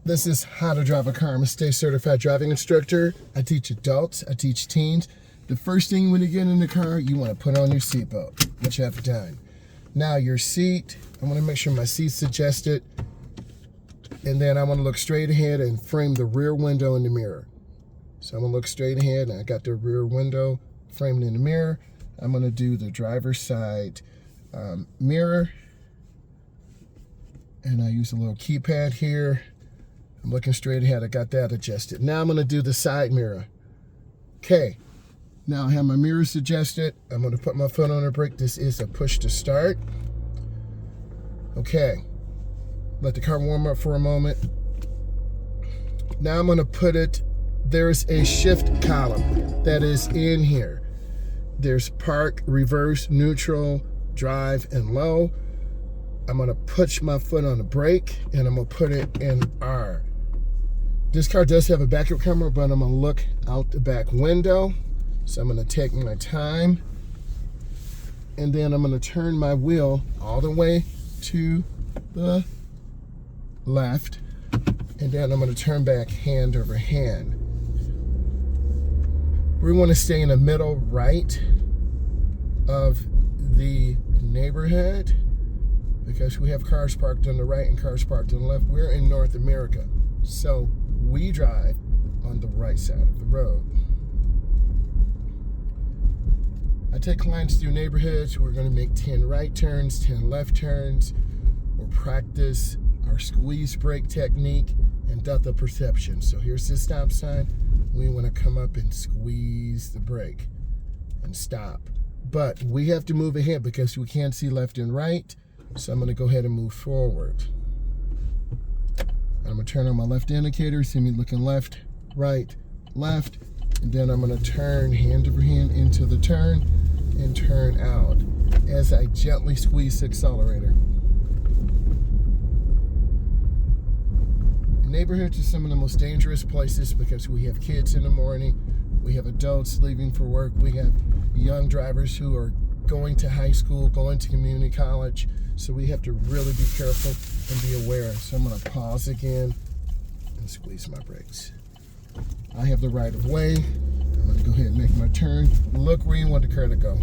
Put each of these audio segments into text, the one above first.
This is how to drive a car. I'm a state certified driving instructor. I teach adults, I teach teens. The first thing when you get in the car, you want to put on your seatbelt, which I've done. Now your seat, I want to make sure my seat's adjusted. And then I want to look straight ahead and frame the rear window in the mirror. So I'm going to look straight ahead and I got the rear window framed in the mirror. I'm going to do the driver's side mirror. And I use a little keypad here. I'm looking straight ahead. I got that adjusted. Now I'm going to do the side mirror. Okay. Now I have my mirrors adjusted. I'm going to put my foot on the brake. This is a push to start. Okay. Let the car warm up for a moment. Now I'm going to put it, there's a shift column that is in here. There's park, reverse, neutral, drive, and low. I'm going to push my foot on the brake and I'm going to put it in R. This car does have a backup camera, but I'm going to look out the back window. So I'm going to take my time and then I'm going to turn my wheel all the way to the left, and then I'm going to turn back hand over hand. We want to stay in the middle right of the neighborhood because we have cars parked on the right and cars parked on the left. We're in North America, so we drive on the right side of the road. I take clients through neighborhoods. We're going to make 10 right turns, 10 left turns. We'll practice our squeeze brake technique and depth of perception. So here's the stop sign. We want to come up and squeeze the brake and stop. But we have to move ahead because we can't see left and right. So I'm going to go ahead and move forward. I'm going to turn on my left indicator. See me looking left, right, left. And then I'm going to turn hand over hand into the turn and turn out as I gently squeeze the accelerator. Neighborhoods are some of the most dangerous places because we have kids in the morning, we have adults leaving for work, we have young drivers who are going to high school, going to community college, so we have to really be careful and be aware. So I'm going to pause again and squeeze my brakes. I have the right of way. I'm going to go ahead and make my turn. Look where you want the car to go.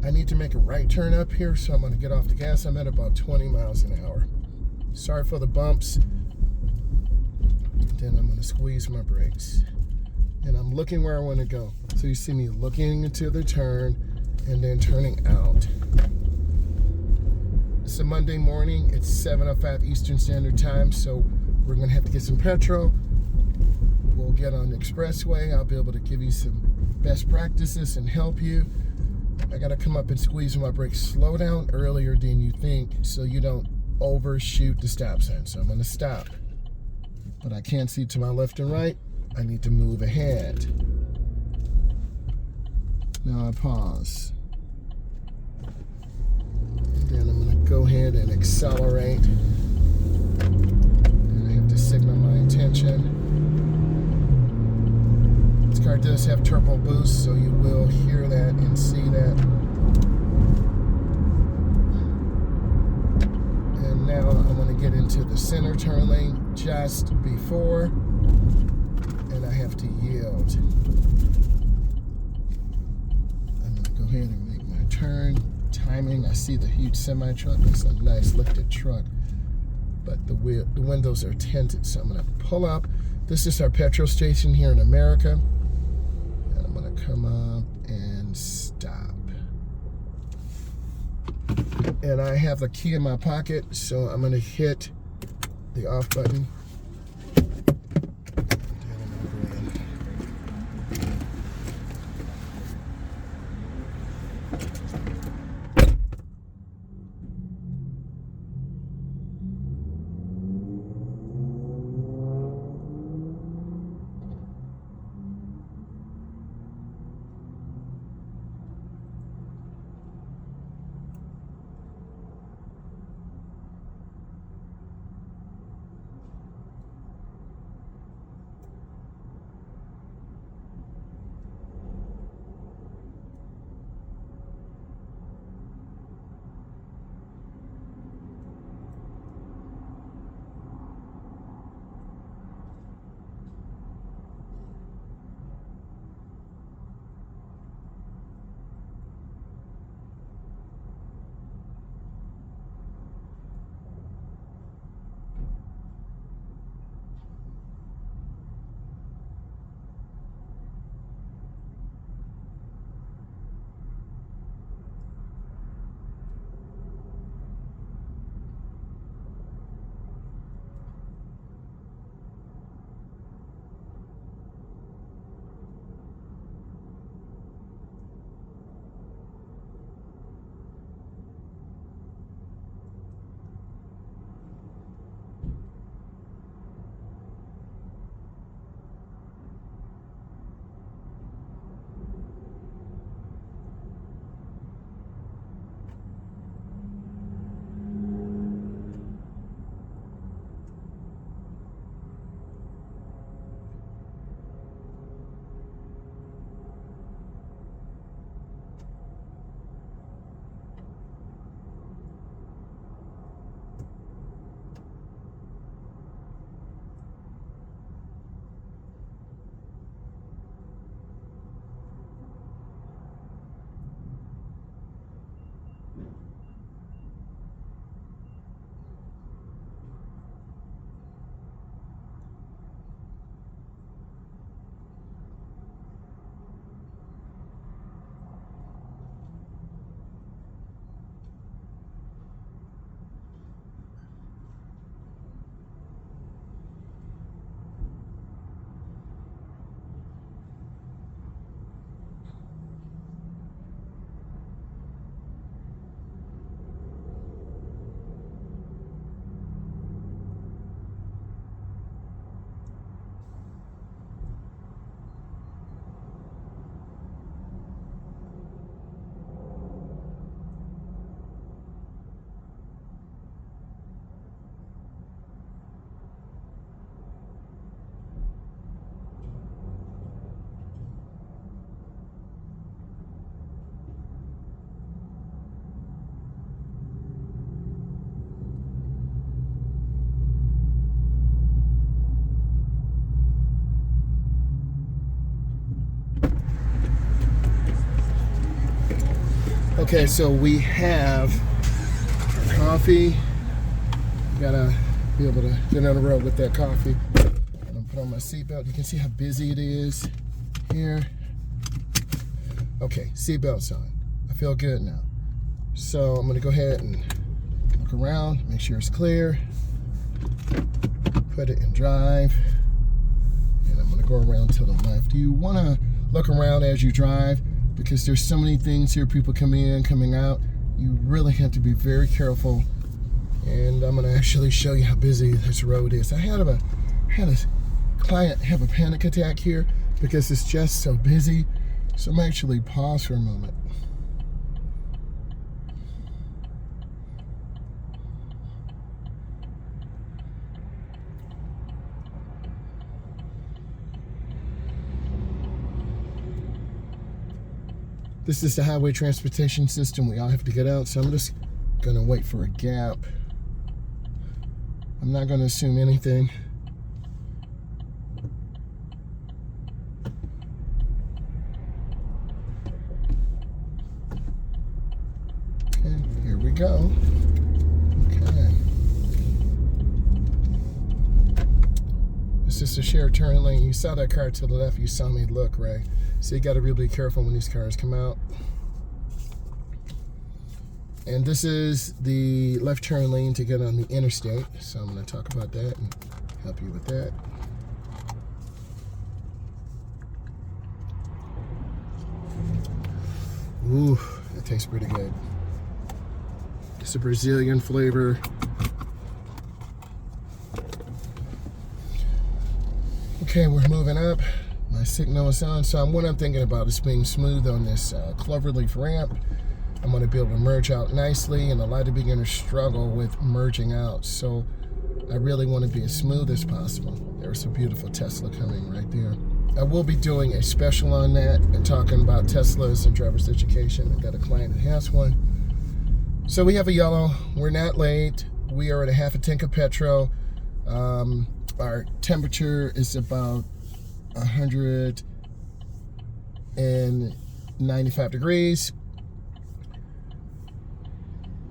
I need to make a right turn up here, so I'm going to get off the gas. I'm at about 20 miles an hour. Sorry for the bumps. Then I'm going to squeeze my brakes. And I'm looking where I want to go. So you see me looking into the turn and then turning out. It's a Monday morning. It's 7:05 Eastern Standard Time, so we're going to have to get some petrol. We'll get on the expressway. I'll be able to give you some best practices and help you. I gotta come up and squeeze my brakes. Slow down earlier than you think so you don't overshoot the stop sign. So I'm gonna stop. But I can't see to my left and right. I need to move ahead. Now I pause. And then I'm gonna go ahead and accelerate. And I have to signal my intention. This car does have turbo boost, so you will hear that and see that. And now I'm going to get into the center turn lane just before, and I have to yield. I'm going to go ahead and make my turn. Timing, I see the huge semi-truck. It's a nice lifted truck, but the windows are tinted, so I'm going to pull up. This is our petrol station here in America. I'm going to come up and stop. And I have the key in my pocket, so I'm going to hit the off button. Okay, so we have our coffee. Gotta be able to get on the road with that coffee. I'm gonna put on my seatbelt. You can see how busy it is here. Okay, seatbelt's on. I feel good now. So I'm gonna go ahead and look around, make sure it's clear. Put it in drive. And I'm gonna go around to the left. You wanna look around as you drive because there's so many things here, people coming in, coming out. You really have to be very careful. And I'm gonna actually show you how busy this road is. I had a client have a panic attack here because it's just so busy. So I'm actually pause for a moment. This is the highway transportation system. We all have to get out, so I'm just gonna wait for a gap. I'm not gonna assume anything. Okay, here we go. Okay. This is a shared turn lane. You saw that car to the left, you saw me look, right? So you gotta really be careful when these cars come out. And this is the left turn lane to get on the interstate. So I'm gonna talk about that and help you with that. Ooh, that tastes pretty good. It's a Brazilian flavor. Okay, we're moving up. My signal is on. So what I'm thinking about is being smooth on this cloverleaf ramp. I'm going to be able to merge out nicely, and a lot of beginners struggle with merging out. So I really want to be as smooth as possible. There's a beautiful Tesla coming right there. I will be doing a special on that and talking about Teslas and driver's education. I got a client that has one. So we have a yellow. We're not late. We are at a half a tank of petrol. Our temperature is about 195 degrees.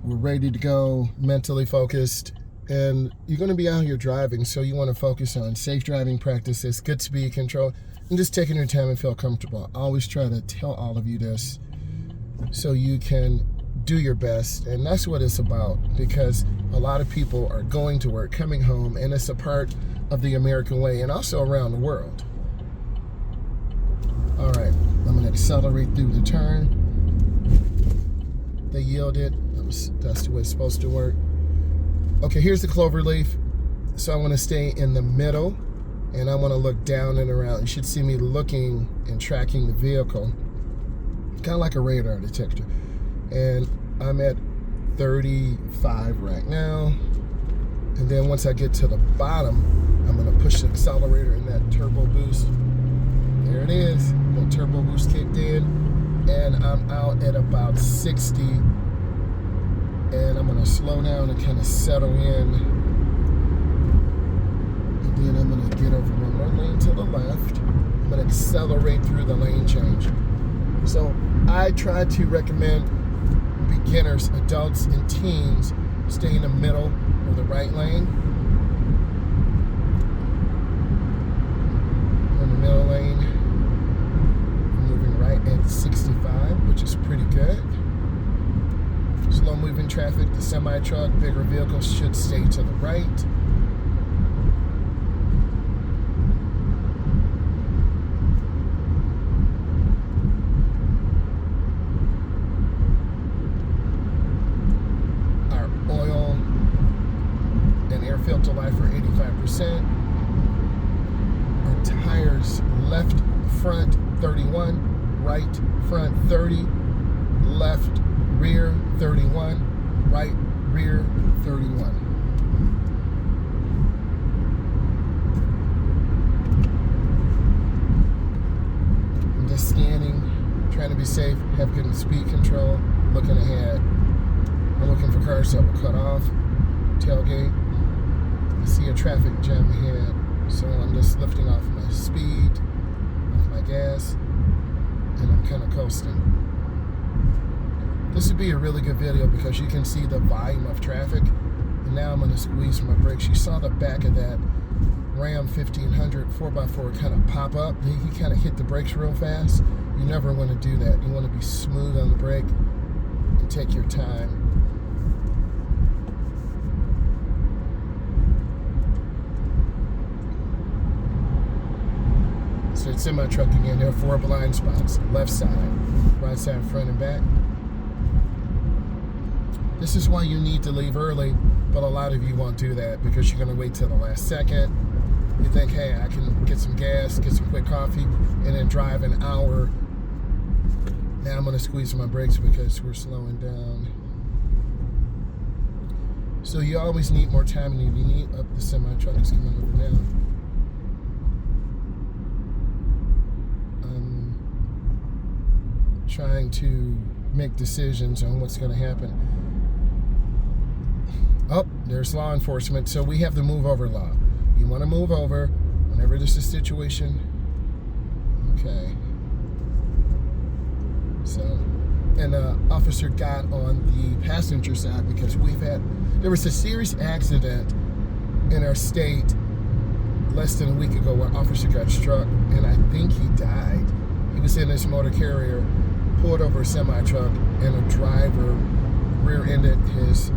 We're ready to go, mentally focused, and you're going to be out here driving, so you want to focus on safe driving practices, good speed control, and just taking your time and feel comfortable. I always try to tell all of you this so you can do your best, and that's what it's about, because a lot of people are going to work, coming home, and it's a part of the American way and also around the world. All right, I'm going to accelerate through the turn. They yielded. That's the way it's supposed to work. Okay, here's the clover leaf. So I want to stay in the middle, and I want to look down and around. You should see me looking and tracking the vehicle, kind of like a radar detector. And I'm at 35 right now. And then once I get to the bottom, I'm going to push the accelerator and that turbo boost. There it is. The turbo boost kicked in, and I'm out at about 60. And I'm gonna slow down and kind of settle in. And then I'm gonna get over one more lane to the left. I'm gonna accelerate through the lane change. So I try to recommend beginners, adults, and teens stay in the middle or the right lane. In the middle lane, I'm moving right at 65, which is pretty good. Slow moving traffic, the semi truck, bigger vehicles should stay to the right. Our oil and air filter life are 85%. Our tires, left front 31, right front 30, left rear 31, right rear 31. I'm just scanning, trying to be safe, have good speed control, looking ahead. I'm looking for cars that will cut off, tailgate. I see a traffic jam ahead, so I'm just lifting off my speed, off my gas, and I'm kind of coasting. This would be a really good video because you can see the volume of traffic. And now I'm going to squeeze my brakes. You saw the back of that Ram 1500 4x4 kind of pop up. He kind of hit the brakes real fast. You never want to do that. You want to be smooth on the brake and take your time. So it's in my truck again. There are 4 blind spots. Left side, right side, front and back. This is why you need to leave early, but a lot of you won't do that because you're going to wait till the last second. You think, hey, I can get some gas, get some quick coffee, and then drive an hour. Now I'm going to squeeze my brakes because we're slowing down. So you always need more time, and you need up the semi truck is coming over now. Trying to make decisions on what's going to happen. Oh, there's law enforcement. So we have the move over law. You want to move over whenever there's a situation. Okay. So, and officer got on the passenger side because there was a serious accident in our state less than a week ago where an officer got struck, and I think he died. He was in his motor carrier, pulled over a semi-truck, and a driver rear-ended his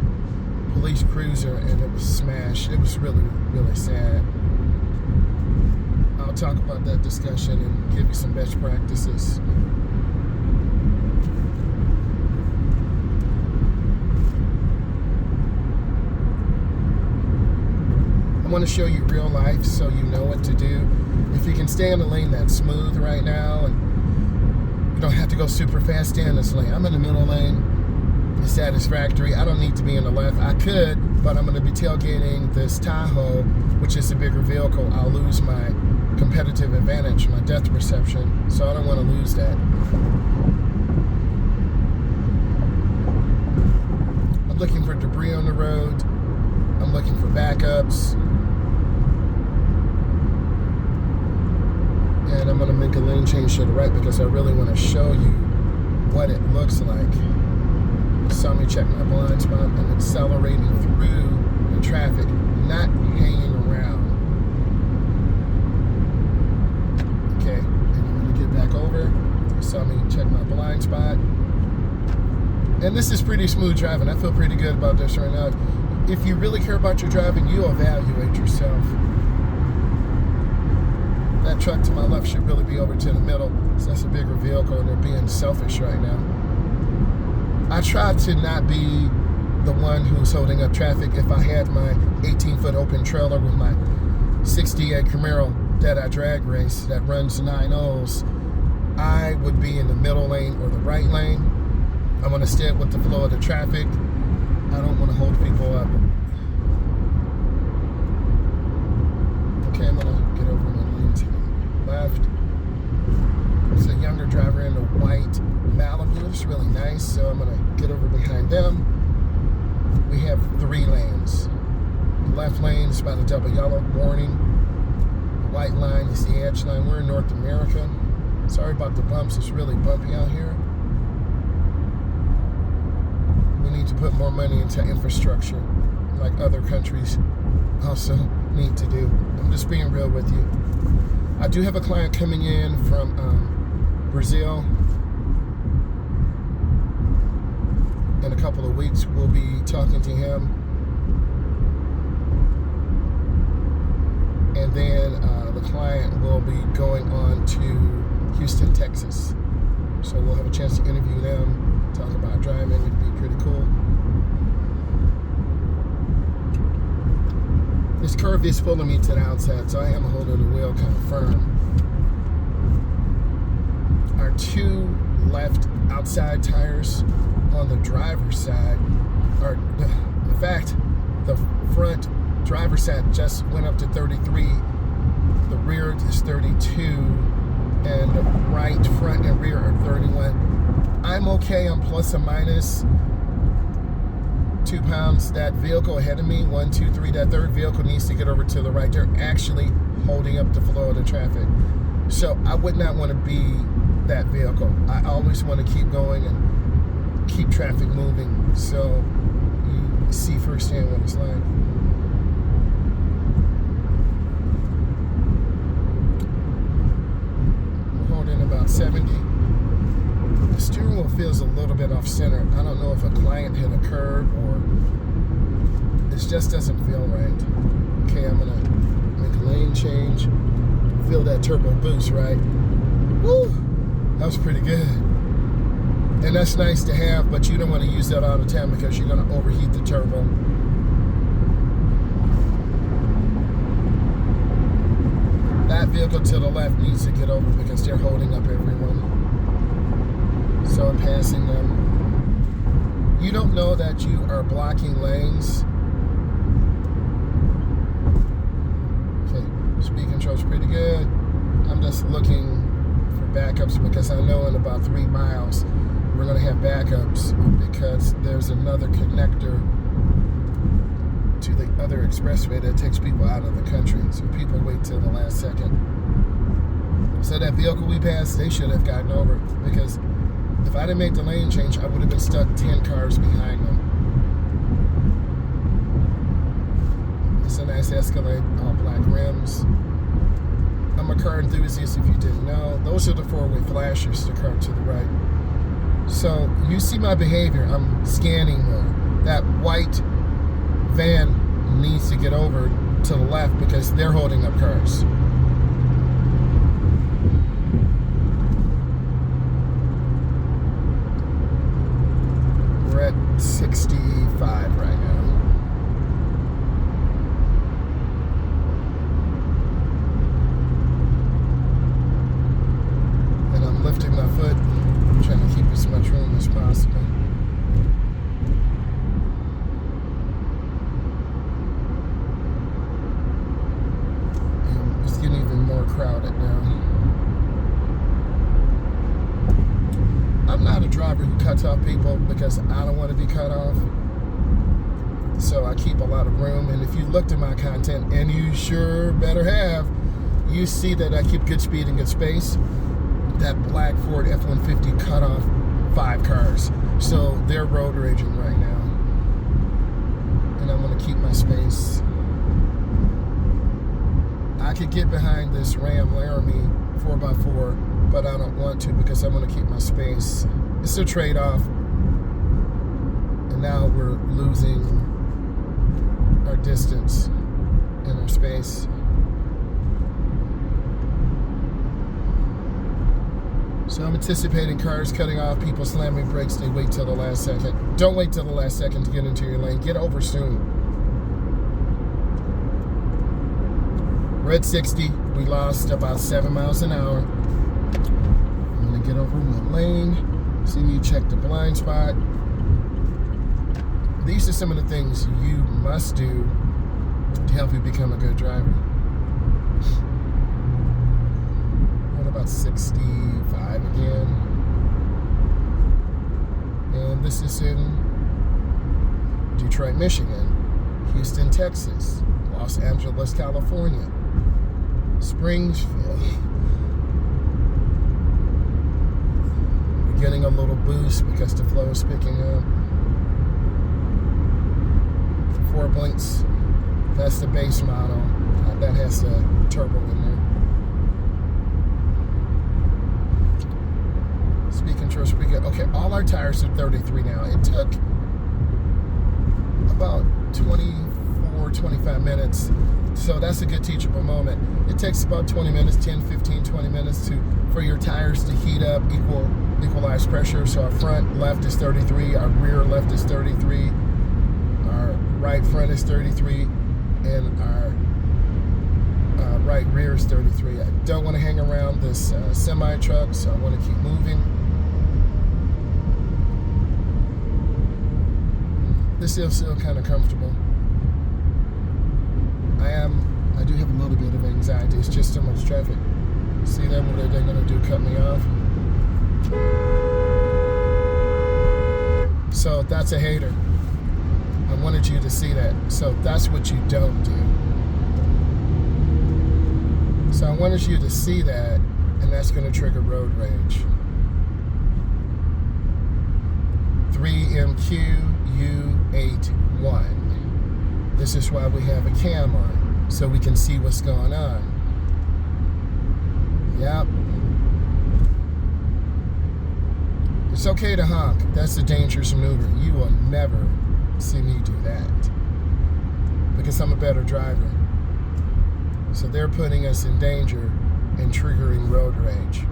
police cruiser, and it was smashed. It was really, really sad. I'll talk about that discussion and give you some best practices. I want to show you real life so you know what to do. If you can stay in the lane that's smooth right now, and you don't have to go super fast, stay in this lane. I'm in the middle lane. It's satisfactory. I don't need to be in the left. I could, but I'm going to be tailgating this Tahoe, which is a bigger vehicle. I'll lose my competitive advantage, my depth perception, so I don't want to lose that. I'm looking for debris on the road. I'm looking for backups. And I'm going to make a lane change to the right because I really want to show you what it looks like. Saw me check my blind spot. I'm accelerating through the traffic, not hanging around. Okay, and I'm going to get back over. Saw me check my blind spot. And this is pretty smooth driving. I feel pretty good about this right now. If you really care about your driving, you evaluate yourself. That truck to my left should really be over to the middle. So that's a bigger vehicle, and they're being selfish right now. I try to not be the one who's holding up traffic. If I had my 18-foot open trailer with my 68 Camaro that I drag race that runs 9.0s, I would be in the middle lane or the right lane. I want to stay with the flow of the traffic. I don't want to hold people up. Okay, I'm going to get over my lane to the left. There's a younger driver in the white Malibu. It's really nice, so I'm going to get over behind them. We have 3 lanes. The left lane is by the double yellow warning. The white line is the edge line. We're in North America. Sorry about the bumps. It's really bumpy out here. We need to put more money into infrastructure like other countries also need to do. I'm just being real with you. I do have a client coming in from Brazil. In a couple of weeks, we'll be talking to him. And then the client will be going on to Houston, Texas. So we'll have a chance to interview them, talk about driving. It'd be pretty cool. This curve is pulling me to the outside, so I am holding the wheel kind of firm. Our 2 left outside tires on the driver's side are, in fact, the front driver's side just went up to 33. The rear is 32, and the right front and rear are 31. I'm okay on plus or minus 2 pounds. That vehicle ahead of me, 1, 2, 3, that third vehicle needs to get over to the right. They're actually holding up the flow of the traffic. So I would not want to be that vehicle. I always want to keep going and keep traffic moving so you see firsthand what it's like. We're holding about 70. The steering wheel feels a little bit off center. I don't know if a client hit a curb or it just doesn't feel right. Okay, I'm gonna make a lane change. Feel that turbo boost, right? Woo! That was pretty good. And that's nice to have, but you don't want to use that all the time because you're going to overheat the turbo. That vehicle to the left needs to get over because they're holding up everyone. So I'm passing them. You don't know that you are blocking lanes. Okay, speed control's pretty good. I'm just looking for backups because I know in about 3 miles we're going to have backups because there's another connector to the other expressway that takes people out of the country. So people wait till the last second. So that vehicle we passed, they should have gotten over because if I didn't make the lane change, I would have been stuck 10 cars behind them. It's a nice Escalade, all black rims. I'm a car enthusiast if you didn't know. Those are the 4-way flashers, the car to the right. So you see my behavior, I'm scanning more. That white van needs to get over to the left because they're holding up cars. We're at 65 right now. And I'm lifting my foot, trying to keep as much room as possible. And it's getting even more crowded now. I'm not a driver who cuts off people because I don't want to be cut off. So I keep a lot of room. And if you looked at my content, and you sure better have, you see that I keep good speed and good space. That black Ford F-150 cut off 5 cars. So they're road raging right now. And I'm going to keep my space. I could get behind this Ram Laramie 4x4, but I don't want to because I want to keep my space. It's a trade-off. And now we're losing our distance and our space. So I'm anticipating cars cutting off, people slamming brakes, they wait till the last second. Don't wait till the last second to get into your lane. Get over soon. Red 60, we lost about 7 miles an hour. I'm gonna get over my lane. See me check the blind spot. These are some of the things you must do to help you become a good driver. About 65 again. And this is in Detroit, Michigan, Houston, Texas, Los Angeles, California, Springfield. We're getting a little boost because the flow is picking up. 4 blinks. That's the base model. That has a turbo in there. Speed control is pretty good. Okay, all our tires are 33 now. It took about 24, 25 minutes. So that's a good teachable moment. It takes about 20 minutes, 10, 15, 20 minutes for your tires to heat up, equalize pressure. So our front left is 33, our rear left is 33, our right front is 33, and our right rear is 33. I don't want to hang around this semi truck, so I want to keep moving. This is still kind of comfortable. I do have a little bit of anxiety. It's just so much traffic. See them, what are they going to do? Cut me off? So that's a hater. I wanted you to see that. So that's what you don't do. So I wanted you to see that, and that's going to trigger road rage. 3 3MQU81. This is why we have a cam on, so we can see what's going on. Yep. It's okay to honk. That's a dangerous maneuver. You will never see me do that because I'm a better driver. So they're putting us in danger and triggering road rage.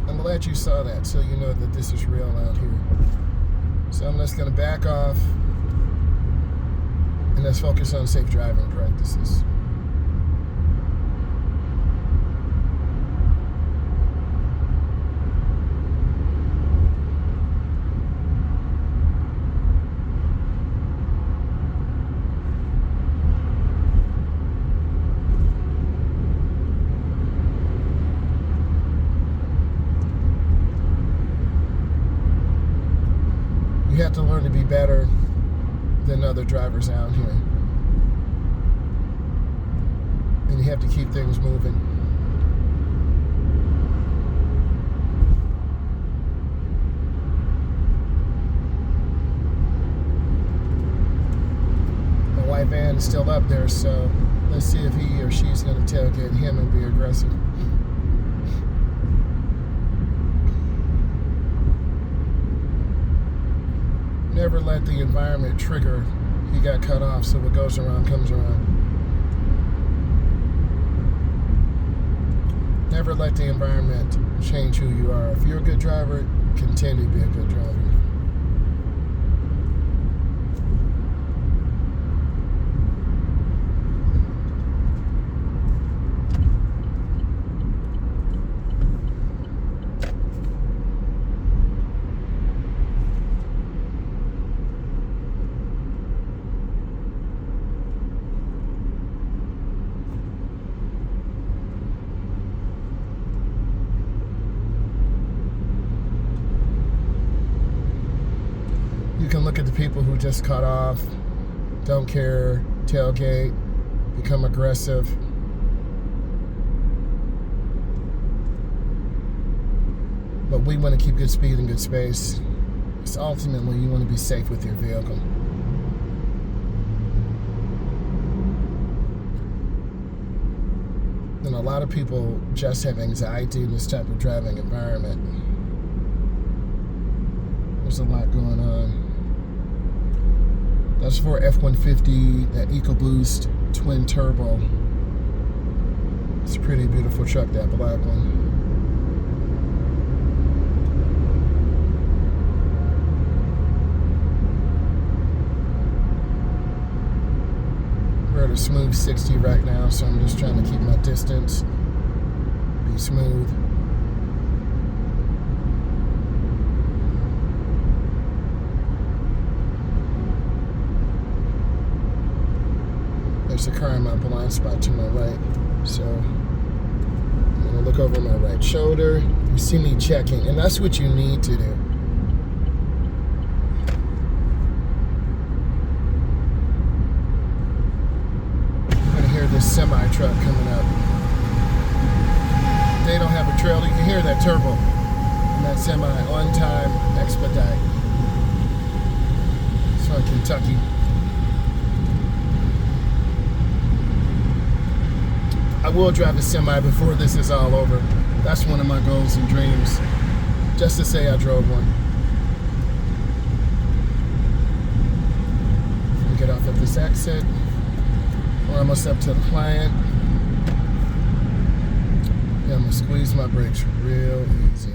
I'm glad you saw that, so you know that this is real out here. So I'm just going to back off and let's focus on safe driving practices. You have to learn to be better than other drivers out here. And you have to keep things moving. My white van is still up there, so let's see if he or she's going to tailgate him and be aggressive. Never let the environment trigger. He got cut off, so what goes around comes around. Never let the environment change who you are. If you're a good driver, continue to be a good driver. You can look at the people who just cut off, don't care, tailgate, become aggressive. But we want to keep good speed and good space. Because ultimately you want to be safe with your vehicle. And a lot of people just have anxiety in this type of driving environment. There's a lot going on. That's for F-150, that EcoBoost twin turbo. It's a pretty beautiful truck, that black one. We're at a smooth 60 right now, so I'm just trying to keep my distance, be smooth. There's a car in my blind spot to my right, so I'm going to look over my right shoulder. You see me checking, and that's what you need to do. I'm going to hear this semi-truck coming up. They don't have a trailer. You can hear that turbo and that semi on time expedite. It's from Kentucky. I will drive a semi before this is all over. That's one of my goals and dreams. Just to say I drove one. We get off at this exit. We're almost up to the client. Yeah, I'm gonna squeeze my brakes real easy.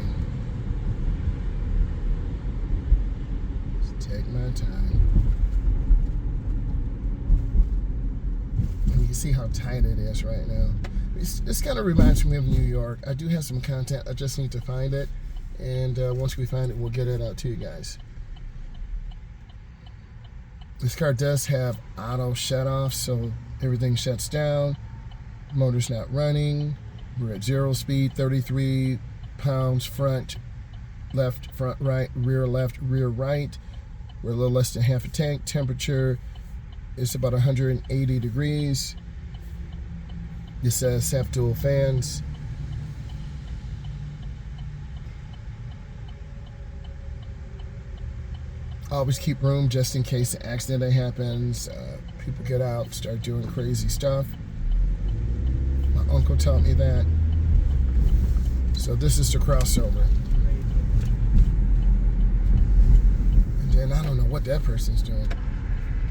Just take my time. You can see how tight it is right now. This kind of reminds me of New York. I do have some content. I just need to find it. And once we find it, we'll get it out to you guys. This car does have auto shut-off, so everything shuts down. Motor's not running. We're at 0 speed, 33 pounds front, left, front, right, rear, left, rear, right. We're a little less than half a tank. Temperature is about 180 degrees. This says have dual fans. Always keep room just in case an accident happens. People get out, start doing crazy stuff. My uncle taught me that. So this is the crossover. And then I don't know what that person's doing.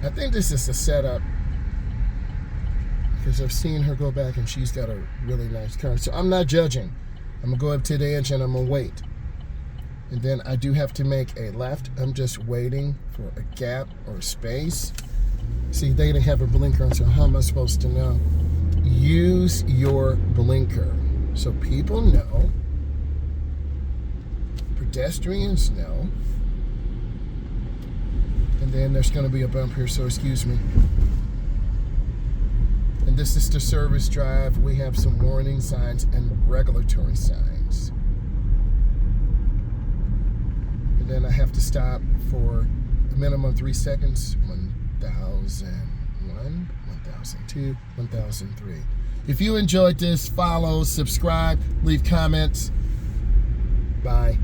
I think this is a setup, because I've seen her go back and she's got a really nice car. So I'm not judging. I'm gonna go up to the edge and I'm gonna wait. And then I do have to make a left. I'm just waiting for a gap or space. See, they didn't have a blinker on, so how am I supposed to know? Use your blinker. So people know, pedestrians know. And then there's gonna be a bump here, so excuse me. And this is the service drive. We have some warning signs and regulatory signs. And then I have to stop for a minimum 3 seconds. 1001, 1002, 1003. If you enjoyed this, follow, subscribe, leave comments. Bye.